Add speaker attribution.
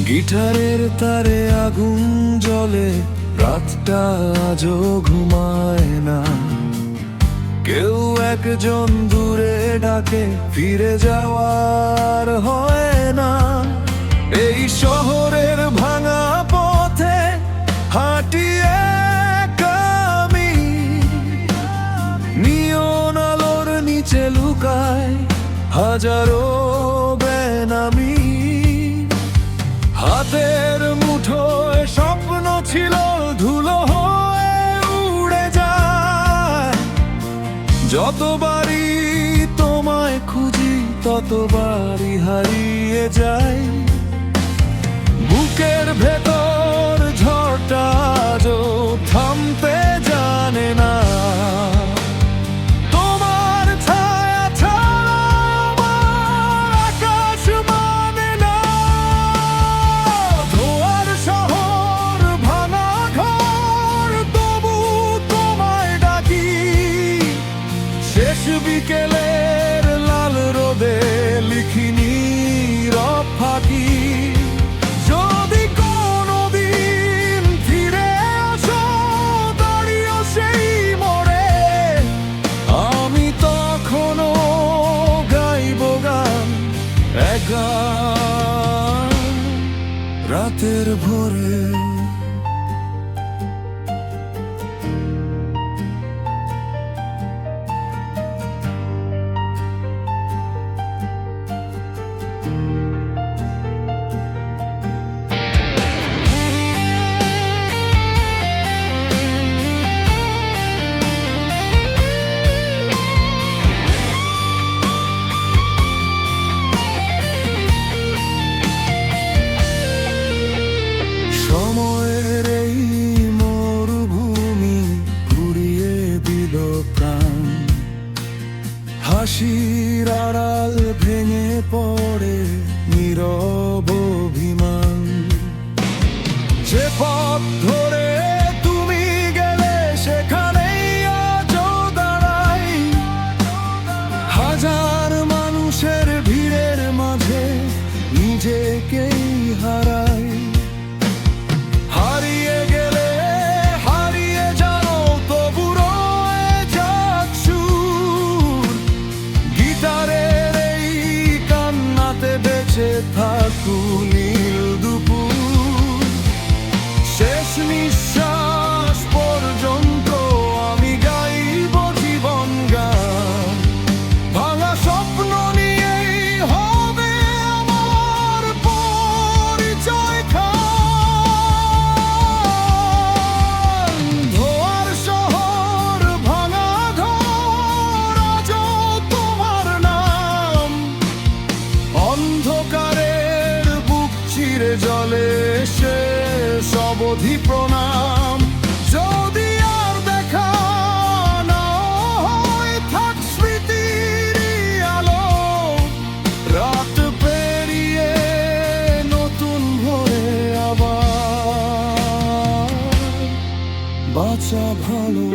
Speaker 1: গিটারের তারে আগুন জ্বলে, রাতটা আজও ঘুমায় না। কেউ একজন দূরে ডাকে, ফিরে যাওয়ার হয় না। এই শহরের ভাঙা পথে হাঁটি একা আমি, নিয়ন আলোর নিচে লুকায় হাজারো বেনামি। হাতের মুঠোয় স্বপ্ন ছিল, ধুলো হয়ে উড়ে যায়। যতবারই তোমায় খুঁজি, ততবারই হারিয়ে যাই। বুকের ভেতর ঝড়টা আজও থামতে জানে না। তোমার ছায়া ছাড়া আমার আকাশ মানে না। ধোঁয়ার শহর, ভাঙা ঘর, তবু তোমায় ডাকি। শেষ বিকেলের লাল রোদে লিখি নীরব ফাঁকি। যদি কোনোদিন ফিরে আসো, দাঁড়িয়ে সেই মোড়ে, আমি তখনও গাইব গান, এক গান রাতের ভোরে। সময়ের এই মরুভূমি ঘুরিয়ে দিল প্রাণ। হাসির আড়াল ভেঙে পড়ে নীরব অভিমান। যে পথ ধরে তুমি গেলে, সেখানেই আজও দাঁড়াই। হাজার মানুষের ভিড়ের মাঝে নিজেকেই হারাই। হারিয়ে গেলে হারিয়ে যাও, তবু রয়ে যাক সুর। গিটারের এই কান্নাতে বেঁচে থাকুক নীল দুপুর। শেষ নিঃশ্বাস পর্যন্ত আমি গাইব জীবন গান। ভাঙা স্বপ্ন নিয়েই হবে আমার পরিচয় খান। ধোঁয়ার শহর, ভাঙা ঘর, আজও তোমার নাম। অন্ধকারের বুক চিরে জলে শেষ অবধি প্রণাম। যদি আর দেখা না হয়, থাক স্মৃতির আলো। রাত পেরিয়ে নতুন ভোরে আবার বাঁচা ভালো।